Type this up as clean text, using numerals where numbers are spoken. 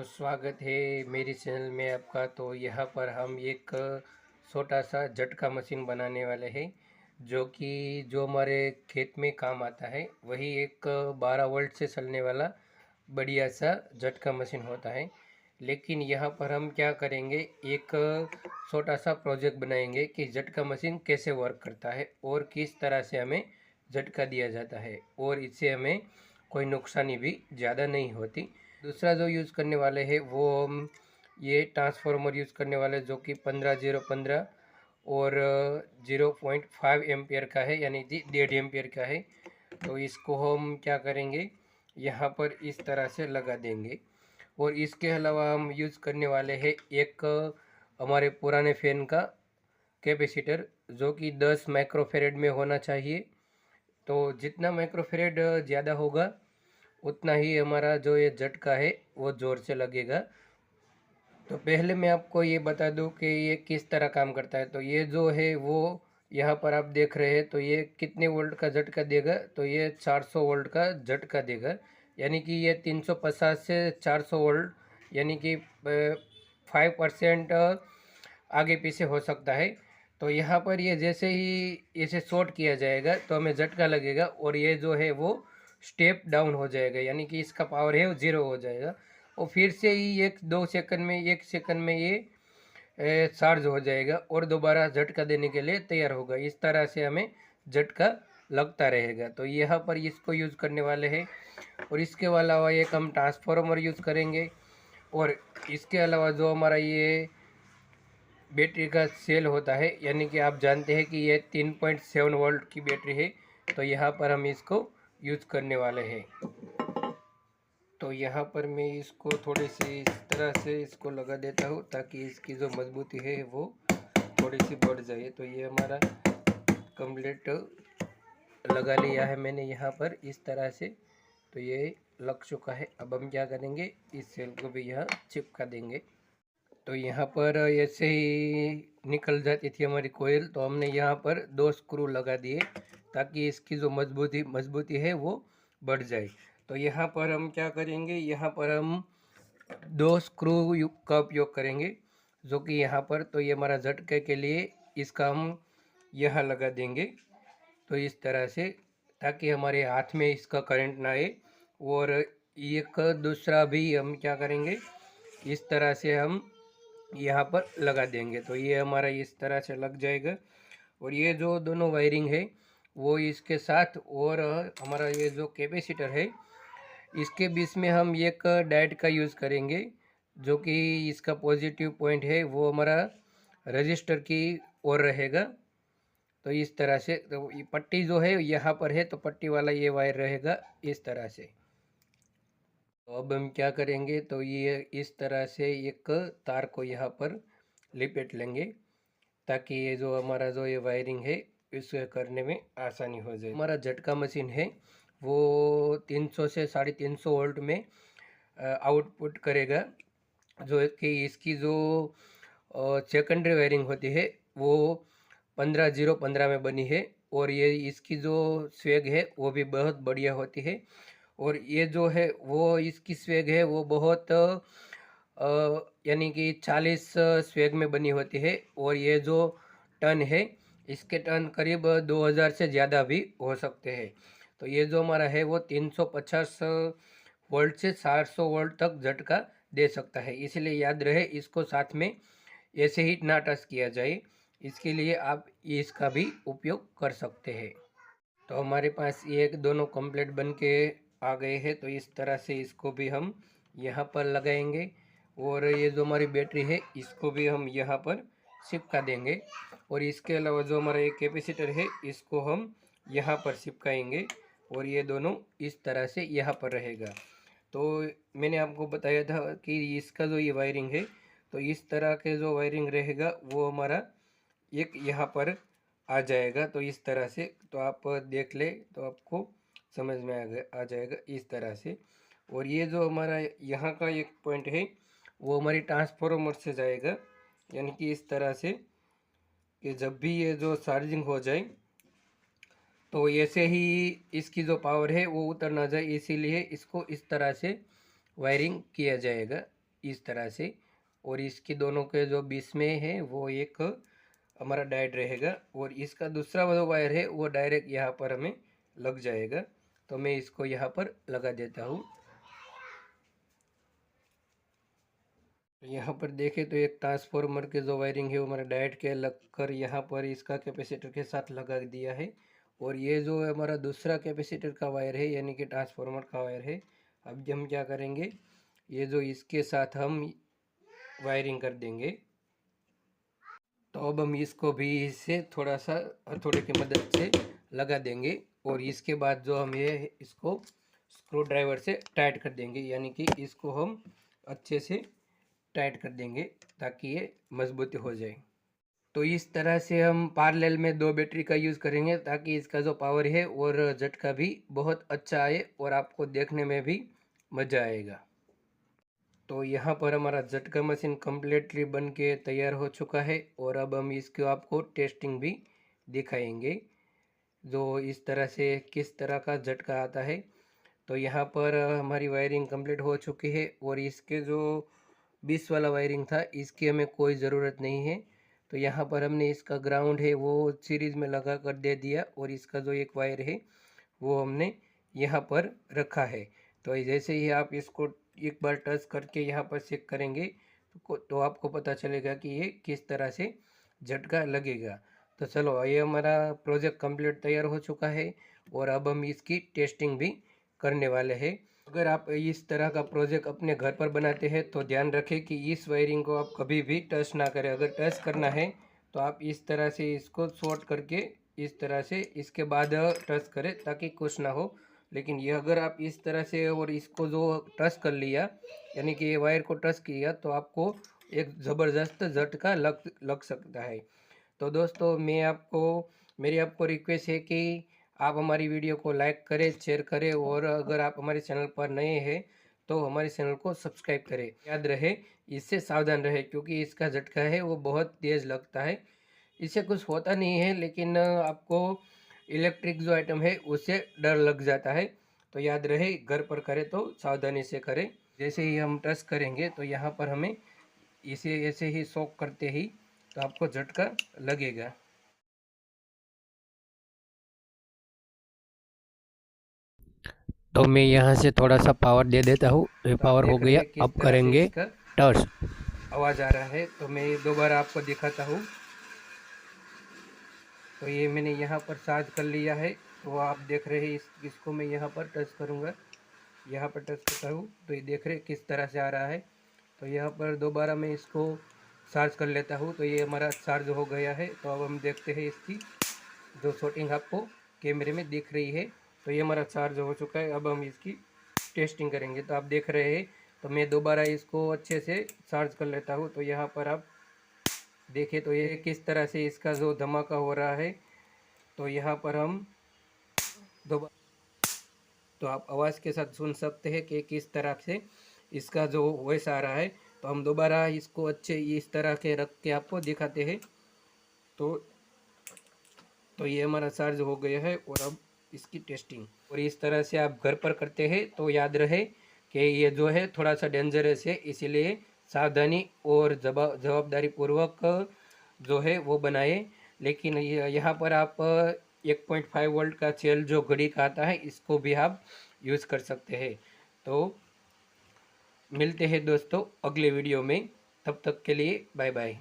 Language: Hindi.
स्वागत है मेरी चैनल में आपका। तो यहाँ पर हम एक छोटा सा झटका मशीन बनाने वाले हैं, जो हमारे खेत में काम आता है। वही एक 12 वोल्ट से चलने वाला बढ़िया सा झटका मशीन होता है। लेकिन यहाँ पर हम क्या करेंगे, एक छोटा सा प्रोजेक्ट बनाएंगे कि झटका मशीन कैसे वर्क करता है और किस तरह से हमें झटका दिया जाता है, और इससे हमें कोई नुकसानी भी ज़्यादा नहीं होती। दूसरा जो यूज़ करने वाले हैं वो हम ये ट्रांसफार्मर यूज़ करने वाले, जो कि 15 0 15 और 0.5 एम्पियर का है, यानी 1.5 एम्पियर का है। तो इसको हम क्या करेंगे, यहाँ पर इस तरह से लगा देंगे। और इसके अलावा हम यूज़ करने वाले हैं एक हमारे पुराने फ़ैन का कैपेसिटर, जो कि 10 माइक्रोफेरेड में होना चाहिए। तो जितना माइक्रोफेरेड ज़्यादा होगा उतना ही हमारा जो ये झटका है वो ज़ोर से लगेगा। तो पहले मैं आपको ये बता दूं कि ये किस तरह काम करता है। तो ये जो है वो यहाँ पर आप देख रहे हैं, तो ये कितने वोल्ट का झटका देगा, तो ये 400 वोल्ट का झटका देगा। यानी कि ये 350 से 400 वोल्ट, यानी कि 5% आगे पीछे हो सकता है। तो यहाँ पर ये जैसे ही इसे शॉर्ट किया जाएगा तो हमें झटका लगेगा, और ये जो है वो स्टेप डाउन हो जाएगा, यानी कि इसका पावर है वो 0 हो जाएगा। और फिर से ही 1 2 सेकंड में 1 सेकंड में ये चार्ज हो जाएगा और दोबारा झटका देने के लिए तैयार होगा। इस तरह से हमें झटका लगता रहेगा। तो यहाँ पर इसको यूज़ करने वाले हैं। और इसके अलावा एक हम ट्रांसफार्मर यूज़ करेंगे। और इसके अलावा जो हमारा ये बैटरी का सेल होता है, यानी कि आप जानते हैं कि ये 3.7 वोल्ट की बैटरी है। तो यहाँ पर हम इसको यूज़ करने वाले हैं। तो यहाँ पर मैं इसको थोड़ी सी इस तरह से इसको लगा देता हूँ, ताकि इसकी जो मजबूती है वो थोड़ी सी बढ़ जाए। तो ये हमारा कंप्लीट लगा लिया है मैंने यहाँ पर इस तरह से। तो ये लग चुका है। अब हम क्या करेंगे, इस सेल को भी यहाँ चिपका देंगे। तो यहाँ पर ऐसे ही निकल जाती थी हमारी कोयल, तो हमने यहाँ पर 2 स्क्रू लगा दिए, ताकि इसकी जो मजबूती है वो बढ़ जाए। तो यहाँ पर हम क्या करेंगे, यहाँ पर हम 2 स्क्रू का उपयोग करेंगे, जो कि यहाँ पर, तो ये हमारा झटके के लिए इसका हम यहाँ लगा देंगे। तो इस तरह से, ताकि हमारे हाथ में इसका करंट ना आए। और एक दूसरा भी हम क्या करेंगे, इस तरह से हम यहाँ पर लगा देंगे। तो ये हमारा इस तरह से लग जाएगा। और ये जो दोनों वायरिंग है वो इसके साथ, और हमारा ये जो कैपेसिटर है इसके बीच में हम एक डायोड का यूज़ करेंगे, जो कि इसका पॉजिटिव पॉइंट है वो हमारा रजिस्टर की ओर रहेगा। तो इस तरह से, तो ये पट्टी जो है यहाँ पर है, तो पट्टी वाला ये वायर रहेगा इस तरह से। तो अब हम क्या करेंगे, तो ये इस तरह से एक तार को यहाँ पर लिपेट लेंगे, ताकि ये जो हमारा जो ये वायरिंग है इसे करने में आसानी हो जाए। हमारा झटका मशीन है वो 300 से 350 वोल्ट में आउटपुट करेगा, जो कि इसकी जो सेकेंडरी वायरिंग होती है वो 15 0 15 में बनी है। और ये इसकी जो स्वेग है वो भी बहुत बढ़िया होती है। और ये जो है वो इसकी स्वेग है वो बहुत यानी कि 40 स्वेग में बनी होती है। और ये जो टन है, इसके टन करीब 2000 से ज़्यादा भी हो सकते हैं। तो ये जो हमारा है वो 350 वोल्ट से 400 वोल्ट तक झटका दे सकता है। इसलिए याद रहे, इसको साथ में ऐसे ही ना टच किया जाए। इसके लिए आप इसका भी उपयोग कर सकते हैं। तो हमारे पास ये दोनों कंप्लीट बन के आ गए हैं। तो इस तरह से इसको भी हम यहाँ पर लगाएंगे। और ये जो हमारी बैटरी है इसको भी हम यहाँ पर चिपका देंगे। और इसके अलावा जो हमारा एक कैपेसिटर है इसको हम यहाँ पर चिपकाएंगे, और ये दोनों इस तरह से यहाँ पर रहेगा। तो मैंने आपको बताया था कि इसका जो ये वायरिंग है, तो इस तरह के जो वायरिंग रहेगा वो हमारा एक यहाँ पर आ जाएगा। तो इस तरह से, तो आप देख ले तो आपको समझ में आ जाएगा इस तरह से। और ये जो हमारा यहाँ का एक पॉइंट है वो हमारी ट्रांसफार्मर से जाएगा, यानी कि इस तरह से कि जब भी ये जो चार्जिंग हो जाए तो ऐसे ही इसकी जो पावर है वो उतर ना जाए, इसीलिए इसको इस तरह से वायरिंग किया जाएगा। इस तरह से, और इसके दोनों के जो बीच में है वो एक हमारा डायोड रहेगा, और इसका दूसरा जो वायर है वो डायरेक्ट यहाँ पर हमें लग जाएगा। तो मैं इसको यहाँ पर लगा देता हूँ। यहाँ पर देखें तो एक ट्रांसफार्मर के जो वायरिंग है वो हमारा डायोड के लग कर यहाँ पर इसका कैपेसिटर के साथ लगा दिया है, और ये जो हमारा दूसरा कैपेसिटर का वायर है यानी कि ट्रांसफार्मर का वायर है, अब हम क्या करेंगे, ये जो इसके साथ हम वायरिंग कर देंगे। तो अब हम इसको भी इससे थोड़ा सा हथौड़े की मदद से लगा देंगे, और इसके बाद जो हम ये इसको स्क्रू ड्राइवर से टाइट कर देंगे, यानी कि इसको हम अच्छे से टाइट कर देंगे ताकि ये मजबूत हो जाए। तो इस तरह से हम पैरेलल में दो बैटरी का यूज़ करेंगे ताकि इसका जो पावर है और झटका भी बहुत अच्छा आए और आपको देखने में भी मज़ा आएगा। तो यहाँ पर हमारा झटका मशीन कम्प्लीटली बन के तैयार हो चुका है, और अब हम इसको आपको टेस्टिंग भी दिखाएंगे, जो इस तरह से किस तरह का झटका आता है। तो यहाँ पर हमारी वायरिंग कंप्लीट हो चुकी है, और इसके जो 20 वाला वायरिंग था इसकी हमें कोई ज़रूरत नहीं है। तो यहाँ पर हमने इसका ग्राउंड है वो सीरीज़ में लगा कर दे दिया, और इसका जो एक वायर है वो हमने यहाँ पर रखा है। तो जैसे ही आप इसको एक बार टच करके यहाँ पर चेक करेंगे तो आपको पता चलेगा कि ये किस तरह से झटका लगेगा। तो चलो, ये हमारा प्रोजेक्ट कंप्लीट तैयार हो चुका है, और अब हम इसकी टेस्टिंग भी करने वाले हैं। अगर आप इस तरह का प्रोजेक्ट अपने घर पर बनाते हैं तो ध्यान रखें कि इस वायरिंग को आप कभी भी टच ना करें। अगर टच करना है तो आप इस तरह से इसको शॉर्ट करके इस तरह से इसके बाद टच करें ताकि कुछ ना हो। लेकिन ये अगर आप इस तरह से और इसको जो टच कर लिया, यानी कि ये वायर को टच किया, तो आपको एक ज़बरदस्त झटका लग सकता है। तो दोस्तों, मेरी आपको रिक्वेस्ट है कि आप हमारी वीडियो को लाइक करें, शेयर करें, और अगर आप हमारे चैनल पर नए हैं तो हमारे चैनल को सब्सक्राइब करें। याद रहे, इससे सावधान रहे क्योंकि इसका झटका है वो बहुत तेज़ लगता है। इससे कुछ होता नहीं है, लेकिन आपको इलेक्ट्रिक जो आइटम है उससे डर लग जाता है। तो याद रहे, घर पर करें तो सावधानी से करें। जैसे ही हम टच करेंगे तो यहाँ पर हमें इसे ऐसे ही शॉक करते ही तो आपको झटका लगेगा। तो मैं यहाँ से थोड़ा सा पावर दे देता हूँ, ये पावर हो गया। अब करेंगे टच, आवाज़ आ रहा है। तो मैं दोबारा आपको दिखाता हूँ। तो ये मैंने यहाँ पर चार्ज कर लिया है, तो आप देख रहे हैं इसको मैं यहाँ पर टच करूँगा, यहाँ पर टच करता हूँ तो ये देख रहे किस तरह से आ रहा है। तो यहाँ पर दोबारा मैं इसको चार्ज कर लेता हूँ, तो ये हमारा चार्ज हो गया है। तो अब हम देखते हैं इसकी जो शॉटिंग आपको कैमरे में दिख रही है। तो ये हमारा चार्ज हो चुका है। अब हम इसकी टेस्टिंग करेंगे। तो आप देख रहे हैं, तो मैं दोबारा इसको अच्छे से चार्ज कर लेता हूँ। तो यहाँ पर आप देखें तो ये किस तरह से इसका जो धमाका हो रहा है। तो यहाँ पर हम दोबारा, तो आप आवाज़ के साथ सुन सकते हैं कि किस तरह से इसका जो वॉइस आ रहा है। तो हम दोबारा इसको अच्छे इस तरह के रख के आपको दिखाते हैं। तो ये हमारा चार्ज हो गया है, और अब इसकी टेस्टिंग, और इस तरह से आप घर पर करते हैं तो याद रहे कि ये जो है थोड़ा सा डेंजरस है, इसीलिए सावधानी और जवाबदारी पूर्वक जो है वो बनाए। लेकिन यहाँ पर आप 1.5 वोल्ट का सेल जो घड़ी का आता है इसको भी आप यूज़ कर सकते हैं। तो मिलते हैं दोस्तों अगले वीडियो में, तब तक के लिए बाय बाय।